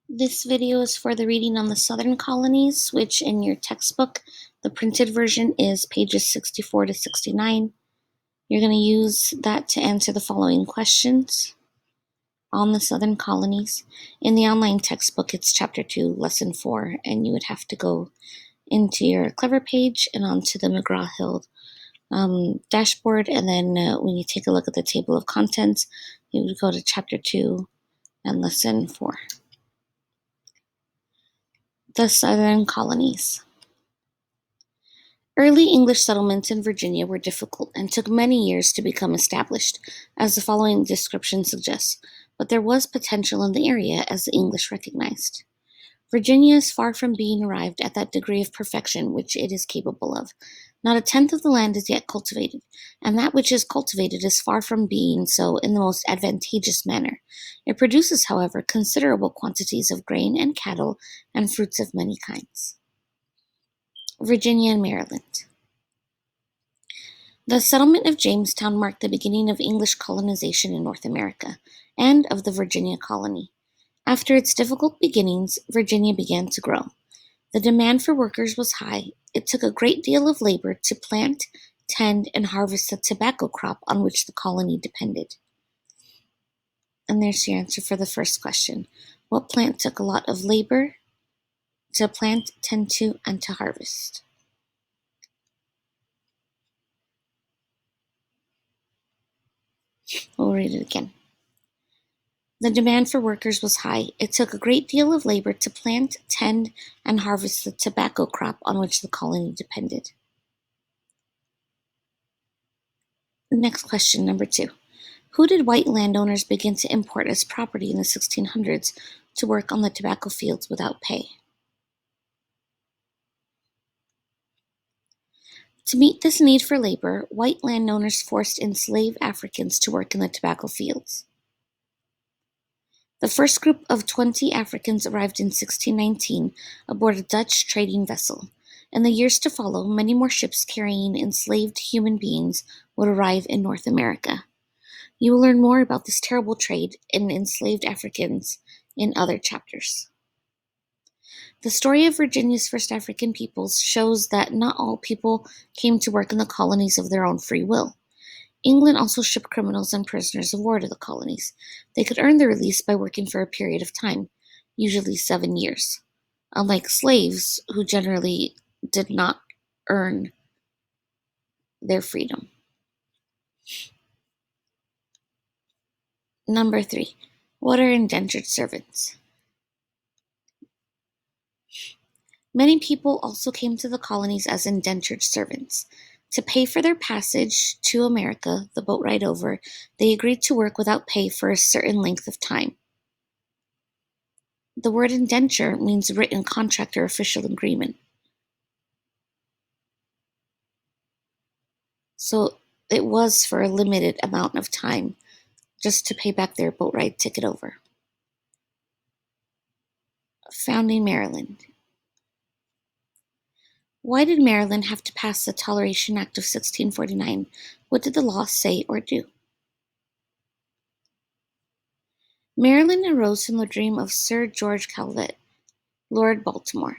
This video is for the reading on the southern colonies, which in your textbook, the printed version is pages 64 to 69. You're going to use that to answer the following questions on the southern colonies. In the online textbook, it's chapter 2, lesson 4, and you would have to go into your Clever page and onto the McGraw-Hill dashboard, and then when you take a look at the table of contents, you would go to chapter 2 and lesson 4. The southern colonies. Early English settlements in Virginia were difficult and took many years to become established, as the following description suggests, but there was potential in the area as the English recognized. Virginia is far from being arrived at that degree of perfection which it is capable of. Not a tenth of the land is yet cultivated, and that which is cultivated is far from being so in the most advantageous manner. It produces, however, considerable quantities of grain and cattle and fruits of many kinds. Virginia and Maryland. The settlement of Jamestown marked the beginning of English colonization in North America, and of the Virginia colony. After its difficult beginnings, Virginia began to grow. The demand for workers was high. It took a great deal of labor to plant, tend, and harvest the tobacco crop on which the colony depended. And there's your answer for the first question. What plant took a lot of labor to plant, tend to, and to harvest? We'll read it again. The demand for workers was high. It took a great deal of labor to plant, tend, and harvest the tobacco crop on which the colony depended. Next question, number 2. Who did white landowners begin to import as property in the 1600s to work on the tobacco fields without pay? To meet this need for labor, white landowners forced enslaved Africans to work in the tobacco fields. The first group of 20 Africans arrived in 1619 aboard a Dutch trading vessel. In the years to follow, many more ships carrying enslaved human beings would arrive in North America. You will learn more about this terrible trade in enslaved Africans in other chapters. The story of Virginia's first African peoples shows that not all people came to work in the colonies of their own free will. England also shipped criminals and prisoners of war to the colonies. They could earn their release by working for a period of time, usually 7 years, unlike slaves who generally did not earn their freedom. Number 3. What are indentured servants? Many people also came to the colonies as indentured servants. To pay for their passage to America, the boat ride over, they agreed to work without pay for a certain length of time. The word indenture means written contract or official agreement. So it was for a limited amount of time, just to pay back their boat ride ticket over. Founding Maryland. Why did Maryland have to pass the Toleration Act of 1649? What did the law say or do? Maryland arose from the dream of Sir George Calvert, Lord Baltimore.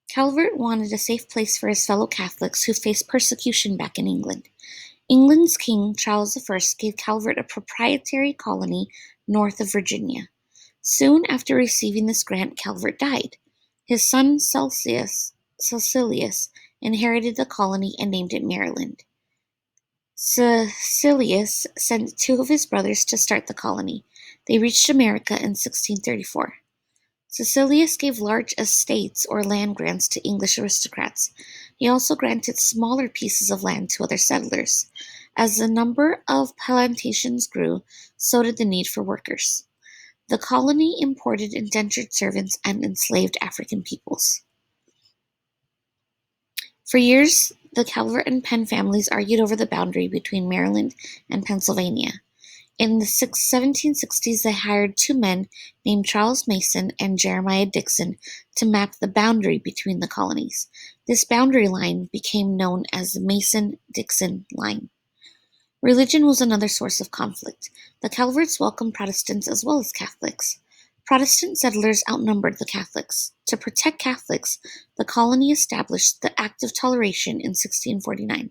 Calvert wanted a safe place for his fellow Catholics who faced persecution back in England. England's King Charles I gave Calvert a proprietary colony north of Virginia. Soon after receiving this grant, Calvert died. His son Cecilius inherited the colony and named it Maryland. Cecilius sent 2 of his brothers to start the colony. They reached America in 1634. Cecilius gave large estates or land grants to English aristocrats. He also granted smaller pieces of land to other settlers. As the number of plantations grew, so did the need for workers. The colony imported indentured servants and enslaved African peoples. For years, the Calvert and Penn families argued over the boundary between Maryland and Pennsylvania. In the 1760s, they hired 2 men named Charles Mason and Jeremiah Dixon to map the boundary between the colonies. This boundary line became known as the Mason-Dixon line. Religion was another source of conflict. The Calverts welcomed Protestants as well as Catholics. Protestant settlers outnumbered the Catholics. To protect Catholics, the colony established the Act of Toleration in 1649.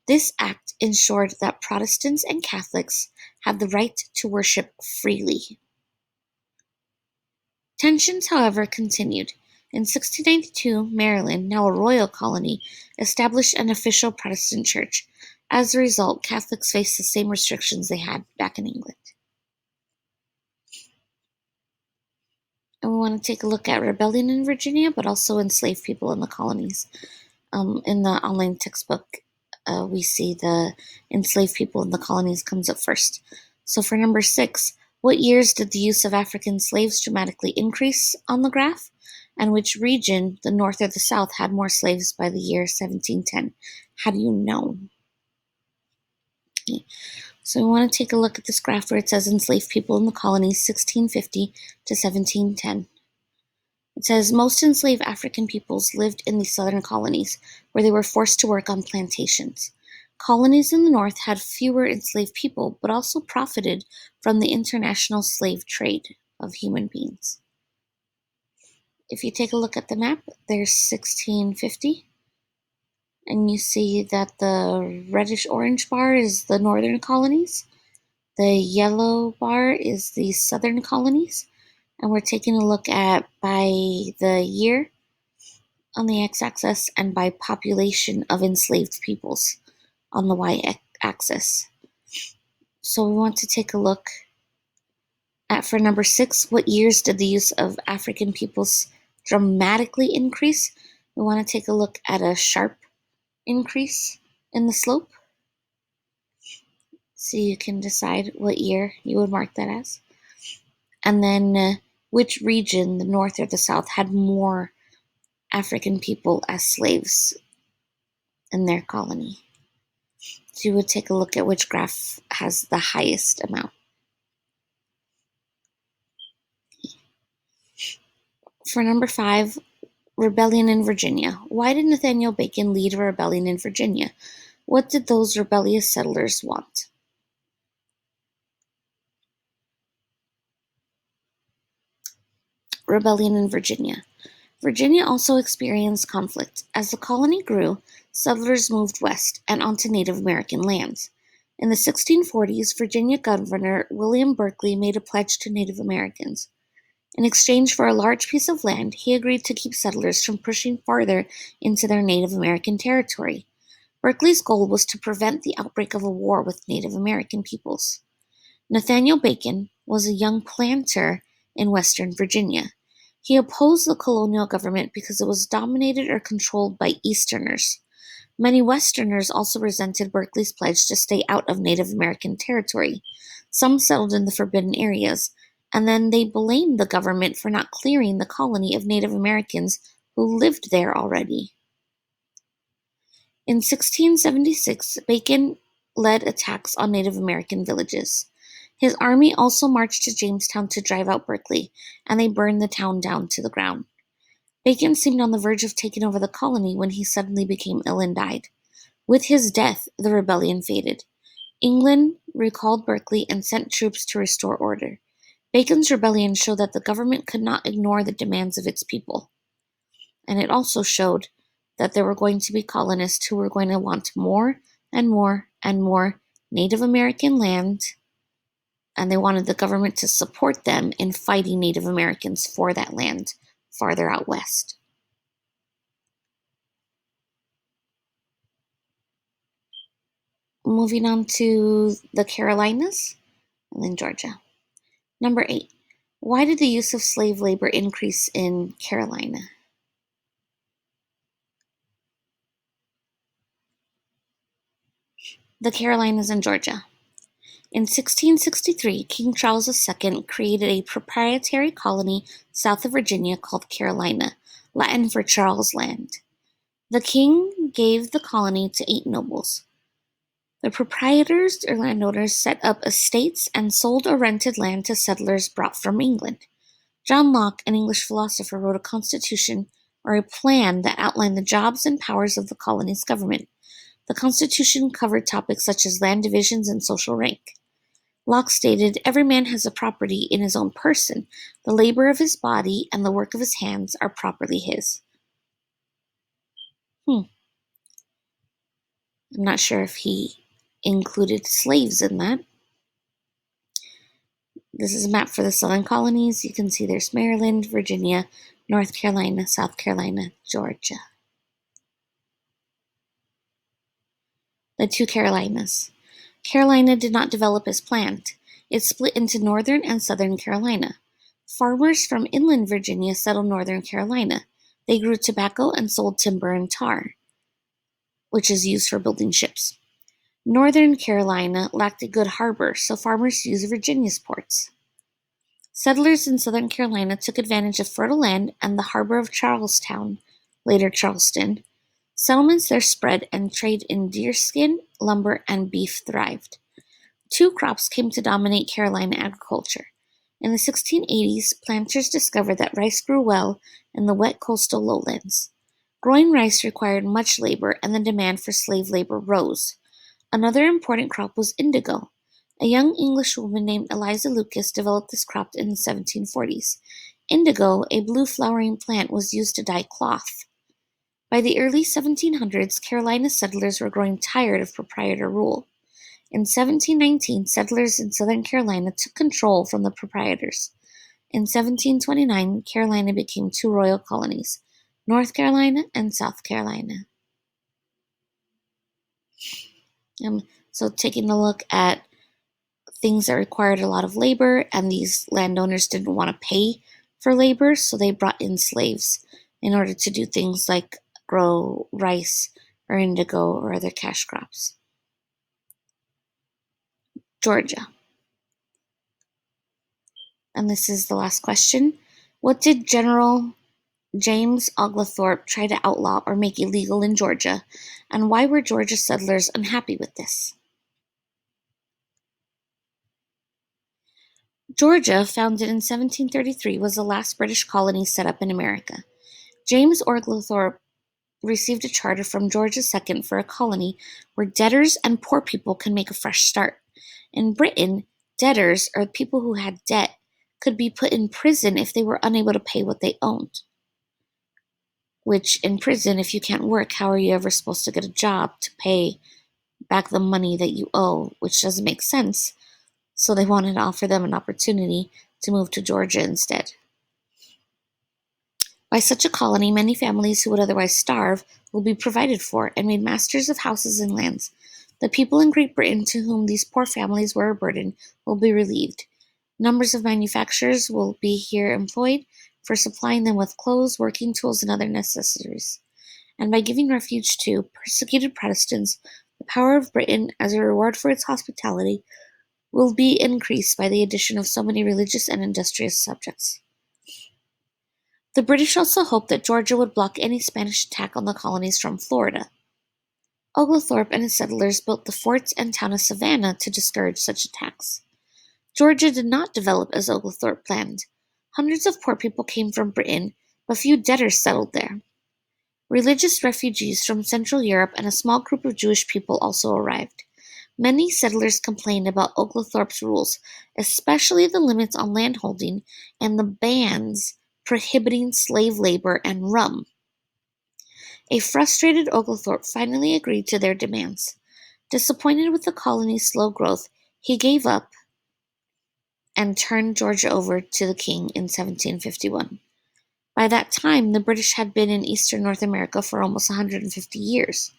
This act ensured that Protestants and Catholics had the right to worship freely. Tensions, however, continued. In 1692, Maryland, now a royal colony, established an official Protestant church. As a result, Catholics faced the same restrictions they had back in England. And we want to take a look at rebellion in Virginia, but also enslaved people in the colonies. In the online textbook, we see the enslaved people in the colonies comes up first. So for number 6, what years did the use of African slaves dramatically increase on the graph? And which region, the North or the South, had more slaves by the year 1710? How do you know? Okay. So we want to take a look at this graph where it says enslaved people in the colonies 1650 to 1710. It says most enslaved African peoples lived in the southern colonies, where they were forced to work on plantations. Colonies in the north had fewer enslaved people, but also profited from the international slave trade of human beings. If you take a look at the map, there's 1650, and you see that the reddish-orange bar is the northern colonies, the yellow bar is the southern colonies, and we're taking a look at by the year on the x-axis and by population of enslaved peoples on the y-axis. So we want to take a look at, for number 6, what years did the use of African peoples dramatically increase? We want to take a look at a sharp increase in the slope. So you can decide what year you would mark that as. And then which region, the North or the South, had more African people as slaves in their colony. So you would take a look at which graph has the highest amount. For number 5, rebellion in Virginia. Why did Nathaniel Bacon lead a rebellion in Virginia? What did those rebellious settlers want? Rebellion in Virginia. Virginia also experienced conflict. As the colony grew, settlers moved west and onto Native American lands. In the 1640s, Virginia Governor William Berkeley made a pledge to Native Americans. In exchange for a large piece of land, he agreed to keep settlers from pushing farther into their Native American territory. Berkeley's goal was to prevent the outbreak of a war with Native American peoples. Nathaniel Bacon was a young planter in Western Virginia. He opposed the colonial government because it was dominated or controlled by Easterners. Many Westerners also resented Berkeley's pledge to stay out of Native American territory. Some settled in the forbidden areas, and then they blamed the government for not clearing the colony of Native Americans who lived there already. In 1676, Bacon led attacks on Native American villages. His army also marched to Jamestown to drive out Berkeley, and they burned the town down to the ground. Bacon seemed on the verge of taking over the colony when he suddenly became ill and died. With his death, the rebellion faded. England recalled Berkeley and sent troops to restore order. Bacon's rebellion showed that the government could not ignore the demands of its people. And it also showed that there were going to be colonists who were going to want more and more and more Native American land, and they wanted the government to support them in fighting Native Americans for that land farther out west. Moving on to the Carolinas and then Georgia. Number 8. Why did the use of slave labor increase in Carolina? The Carolinas and Georgia. In 1663, King Charles II created a proprietary colony south of Virginia called Carolina, Latin for Charles Land. The king gave the colony to 8 nobles. The proprietors or landowners set up estates and sold or rented land to settlers brought from England. John Locke, an English philosopher, wrote a constitution or a plan that outlined the jobs and powers of the colony's government. The constitution covered topics such as land divisions and social rank. Locke stated, "Every man has a property in his own person. The labor of his body and the work of his hands are properly his." Hmm. I'm not sure if he included slaves in that. This is a map for the southern colonies. You can see there's Maryland, Virginia, North Carolina, South Carolina, Georgia. The two Carolinas. Carolina did not develop as planned. It split into northern and southern Carolina. Farmers from inland Virginia settled northern Carolina. They grew tobacco and sold timber and tar, which is used for building ships. Northern Carolina lacked a good harbor, so farmers used Virginia's ports. Settlers in southern Carolina took advantage of fertile land and the harbor of Charlestown, later Charleston. Settlements there spread, and trade in deerskin, lumber, and beef thrived. Two crops came to dominate Carolina agriculture. In the 1680s, planters discovered that rice grew well in the wet coastal lowlands. Growing rice required much labor, and the demand for slave labor rose. Another important crop was indigo. A young English woman named Eliza Lucas developed this crop in the 1740s. Indigo, a blue flowering plant, was used to dye cloth. By the early 1700s, Carolina settlers were growing tired of proprietor rule. In 1719, settlers in southern Carolina took control from the proprietors. In 1729, Carolina became two royal colonies, North Carolina and South Carolina. So taking a look at things that required a lot of labor, and these landowners didn't want to pay for labor, so they brought in slaves in order to do things like grow rice or indigo or other cash crops. Georgia. And this is the last question. What did General James Oglethorpe try to outlaw or make illegal in Georgia, and why were Georgia settlers unhappy with this? Georgia, founded in 1733, was the last British colony set up in America. James Oglethorpe received a charter from George II for a colony where debtors and poor people can make a fresh start. In Britain, debtors, or people who had debt, could be put in prison if they were unable to pay what they owned. Which, in prison, if you can't work, how are you ever supposed to get a job to pay back the money that you owe? Which doesn't make sense. So they wanted to offer them an opportunity to move to Georgia instead. By such a colony, many families who would otherwise starve will be provided for and made masters of houses and lands. The people in Great Britain to whom these poor families were a burden will be relieved. Numbers of manufacturers will be here employed for supplying them with clothes, working tools, and other necessaries. And by giving refuge to persecuted Protestants, the power of Britain, as a reward for its hospitality, will be increased by the addition of so many religious and industrious subjects. The British also hoped that Georgia would block any Spanish attack on the colonies from Florida. Oglethorpe and his settlers built the forts and town of Savannah to discourage such attacks. Georgia did not develop as Oglethorpe planned. Hundreds of poor people came from Britain, but few debtors settled there. Religious refugees from Central Europe and a small group of Jewish people also arrived. Many settlers complained about Oglethorpe's rules, especially the limits on landholding and the bans prohibiting slave labor and rum. A frustrated Oglethorpe finally agreed to their demands. Disappointed with the colony's slow growth, he gave up and turned Georgia over to the king in 1751. By that time, the British had been in eastern North America for almost 150 years.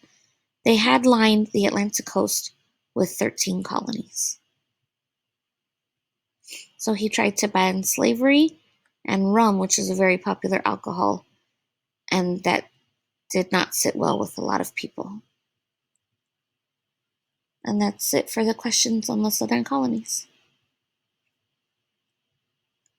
They had lined the Atlantic coast with 13 colonies. So he tried to ban slavery and rum, which is a very popular alcohol, and that did not sit well with a lot of people. And that's it for the questions on the southern colonies.